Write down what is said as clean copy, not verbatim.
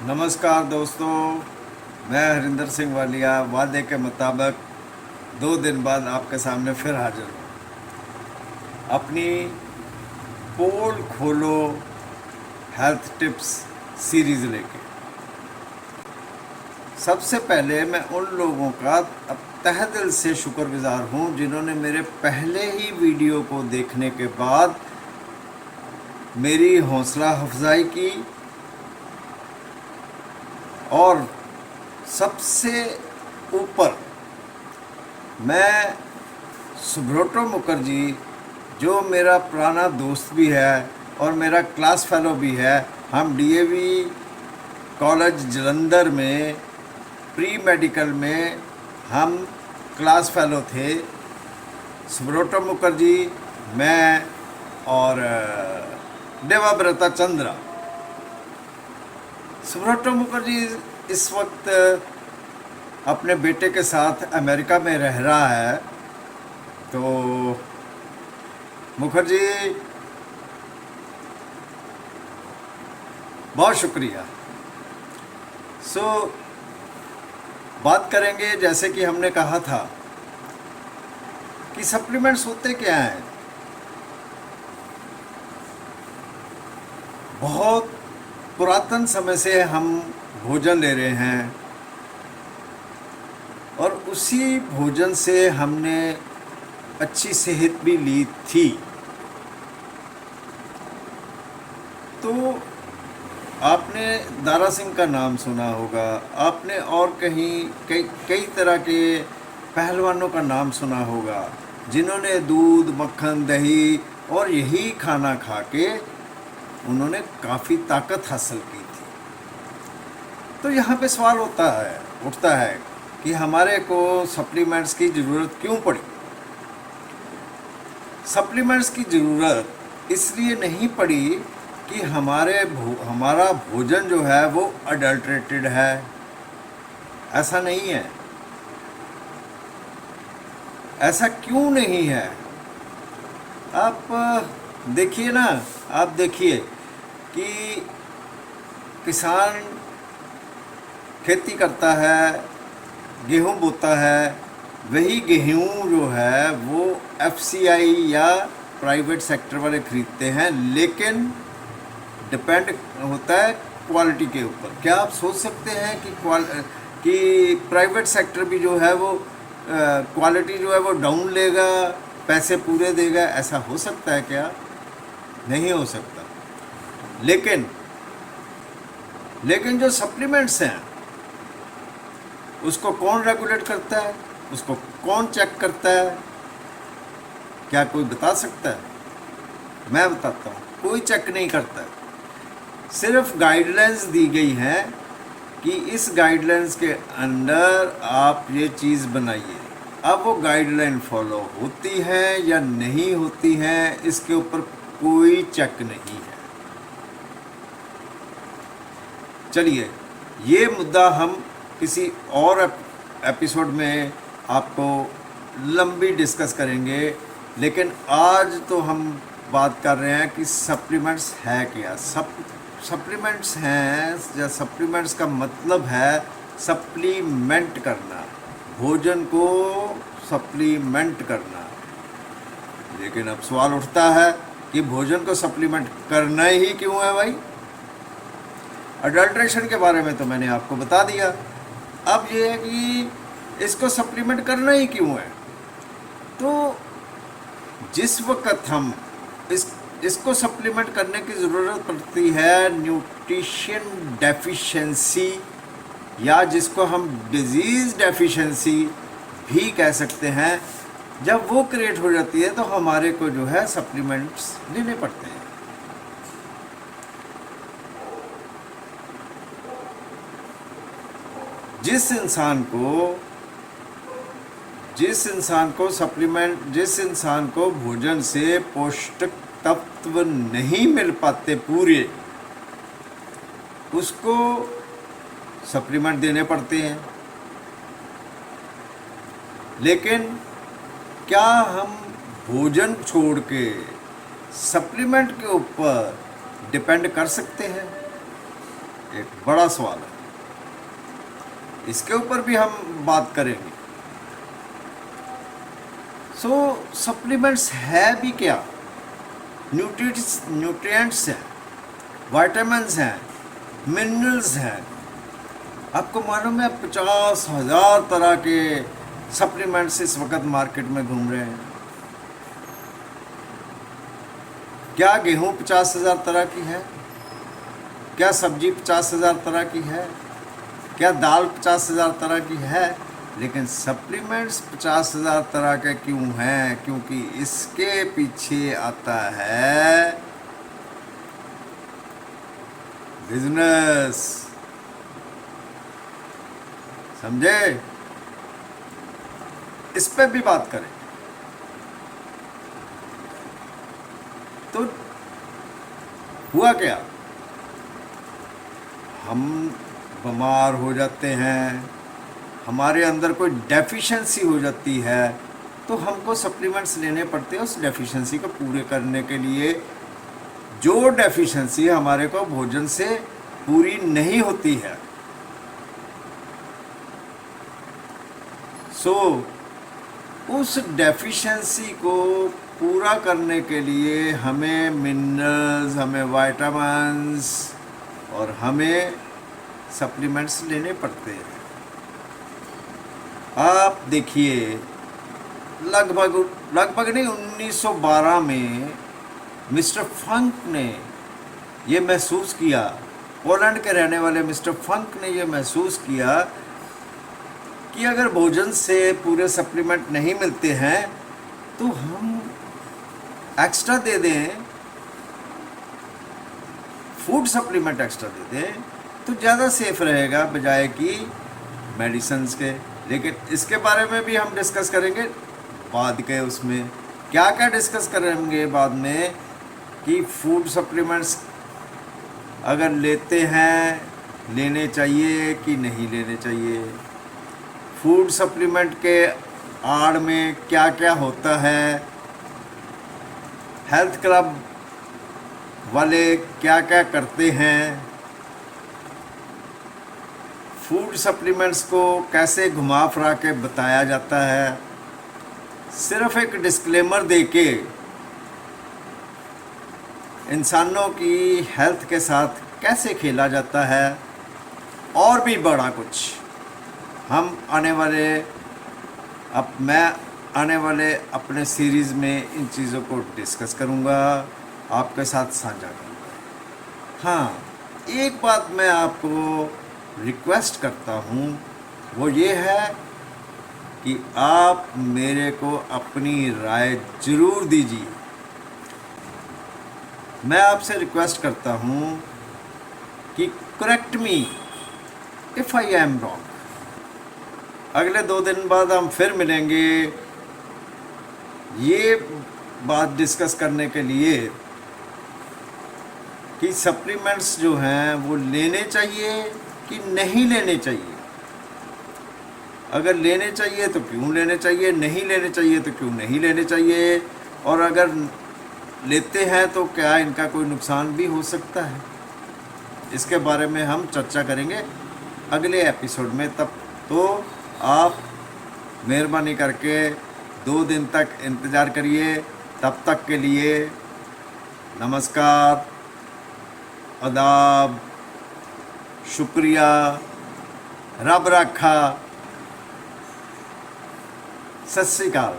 नमस्कार दोस्तों, मैं हरिंदर सिंह वालिया वादे के मुताबिक 2 दिन बाद आपके सामने फिर हाजिर हूँ अपनी पोल खोलो हेल्थ टिप्स सीरीज़ लेके। सबसे पहले मैं उन लोगों का अब तहे दिल से शुक्रगुजार हूँ जिन्होंने मेरे पहले ही वीडियो को देखने के बाद मेरी हौसला अफजाई की और सबसे ऊपर मैं सुब्रतो मुखर्जी, जो मेरा पुराना दोस्त भी है और मेरा क्लास फेलो भी है, हम डीएवी कॉलेज जलंधर में प्री मेडिकल में हम क्लास फेलो थे। सुब्रतो मुखर्जी, मैं और देवाब्रता चंद्रा। सुब्रतो मुखर्जी इस वक्त अपने बेटे के साथ अमेरिका में रह रहा है। तो मुखर्जी, बहुत शुक्रिया। बात करेंगे, जैसे कि हमने कहा था कि सप्लीमेंट्स होते क्या हैं। बहुत पुरातन समय से हम भोजन ले रहे हैं और उसी भोजन से हमने अच्छी सेहत भी ली थी। तो आपने दारा सिंह का नाम सुना होगा, आपने और कहीं कई तरह के पहलवानों का नाम सुना होगा जिन्होंने दूध, मक्खन, दही और यही खाना खा के उन्होंने काफ़ी ताकत हासिल की थी। तो यहाँ पे सवाल उठता है कि हमारे को सप्लीमेंट्स की ज़रूरत क्यों पड़ी। सप्लीमेंट्स की ज़रूरत इसलिए नहीं पड़ी कि हमारा भोजन जो है वो अडल्ट्रेटेड है, ऐसा नहीं है। ऐसा क्यों नहीं है? आप देखिए ना, आप देखिए कि किसान खेती करता है, गेहूं बोता है, वही गेहूं जो है वो एफसीआई या प्राइवेट सेक्टर वाले खरीदते हैं, लेकिन डिपेंड होता है क्वालिटी के ऊपर। क्या आप सोच सकते हैं कि प्राइवेट सेक्टर भी जो है वो क्वालिटी जो है वो डाउन लेगा, पैसे पूरे देगा? ऐसा हो सकता है क्या? नहीं हो सकता। लेकिन जो सप्लीमेंट्स हैं उसको कौन रेगुलेट करता है, उसको कौन चेक करता है? क्या कोई बता सकता है? मैं बताता हूँ, कोई चेक नहीं करता है। सिर्फ गाइडलाइंस दी गई हैं कि इस गाइडलाइंस के अंदर आप ये चीज़ बनाइए। अब वो गाइडलाइन फॉलो होती है या नहीं होती है, इसके ऊपर कोई चेक नहीं है। चलिए, ये मुद्दा हम किसी और एपिसोड में आपको लंबी डिस्कस करेंगे, लेकिन आज तो हम बात कर रहे हैं कि सप्लीमेंट्स है क्या। सप्लीमेंट्स हैं या सप्लीमेंट्स का मतलब है सप्लीमेंट करना, भोजन को सप्लीमेंट करना। लेकिन अब सवाल उठता है कि भोजन को सप्लीमेंट करना ही क्यों है भाई? अडल्ट्रेशन के बारे में तो मैंने आपको बता दिया। अब ये है कि इसको सप्लीमेंट करना ही क्यों है। तो जिस वक्त हम इसको सप्लीमेंट करने की ज़रूरत पड़ती है, न्यूट्रिशन डेफिशिएंसी या जिसको हम डिजीज़ डेफिशिएंसी भी कह सकते हैं, जब वो क्रिएट हो जाती है तो हमारे को जो है सप्लीमेंट्स लेने पड़ते हैं। जिस इंसान को भोजन से पौष्टिक तत्व नहीं मिल पाते पूरे, उसको सप्लीमेंट देने पड़ते हैं। लेकिन क्या हम भोजन छोड़ के सप्लीमेंट के ऊपर डिपेंड कर सकते हैं? एक बड़ा सवाल है, इसके ऊपर भी हम बात करेंगे। सो सप्लीमेंट्स है भी क्या? न्यूट्रिएंट्स हैं, विटामिन्स हैं, मिनरल्स हैं। आपको मालूम है 50,000 तरह के सप्लीमेंट्स इस वक्त मार्केट में घूम रहे हैं। क्या गेहूं 50,000 तरह की है? क्या सब्जी 50,000 तरह की है? क्या दाल 50,000 तरह की है? लेकिन सप्लीमेंट्स 50,000 तरह के क्यों हैं? क्योंकि इसके पीछे आता है बिजनेस। समझे? इस पे भी बात करें। तो हुआ क्या, हम बीमार हो जाते हैं, हमारे अंदर कोई डेफिशिएंसी हो जाती है, तो हमको सप्लीमेंट्स लेने पड़ते हैं उस डेफिशिएंसी को पूरे करने के लिए। जो डेफिशिएंसी हमारे को भोजन से पूरी नहीं होती है। सो उस डेफिशिएंसी को पूरा करने के लिए हमें मिनरल्स, हमें विटामिन्स और हमें सप्लीमेंट्स लेने पड़ते हैं। आप देखिए, लगभग नहीं 1912 में मिस्टर फंक ने ये महसूस किया, पोलैंड के रहने वाले मिस्टर फंक ने ये महसूस किया कि अगर भोजन से पूरे सप्लीमेंट नहीं मिलते हैं तो हम एक्स्ट्रा दे दें, फूड सप्लीमेंट एक्स्ट्रा दे दें तो ज़्यादा सेफ रहेगा बजाय कि मेडिसिन्स के। लेकिन इसके बारे में भी हम डिस्कस करेंगे बाद के उसमें। क्या क्या डिस्कस करेंगे बाद में कि फूड सप्लीमेंट्स अगर लेते हैं लेने चाहिए कि नहीं लेने चाहिए, फूड सप्लीमेंट के आड़ में क्या क्या होता है, हेल्थ क्लब वाले क्या क्या करते हैं, फूड सप्लीमेंट्स को कैसे घुमा फिरा के बताया जाता है, सिर्फ एक डिस्क्लेमर देके इंसानों की हेल्थ के साथ कैसे खेला जाता है, और भी बड़ा कुछ हम मैं आने वाले अपने सीरीज़ में इन चीज़ों को डिस्कस करूँगा, आपके साथ साझा करूँगा। हाँ, एक बात मैं आपको रिक्वेस्ट करता हूँ, वो ये है कि आप मेरे को अपनी राय ज़रूर दीजिए। मैं आपसे रिक्वेस्ट करता हूँ कि correct me if I am wrong. अगले 2 दिन बाद हम फिर मिलेंगे ये बात डिस्कस करने के लिए कि सप्लीमेंट्स जो हैं वो लेने चाहिए कि नहीं लेने चाहिए। अगर लेने चाहिए तो क्यों लेने चाहिए, नहीं लेने चाहिए तो क्यों नहीं लेने चाहिए, और अगर लेते हैं तो क्या इनका कोई नुकसान भी हो सकता है। इसके बारे में हम चर्चा करेंगे अगले एपिसोड में। तब तो आप मेहरबानी करके 2 दिन तक इंतज़ार करिए। तब तक के लिए नमस्कार, आदाब, शुक्रिया, रब रखा, सत श्री अकाल।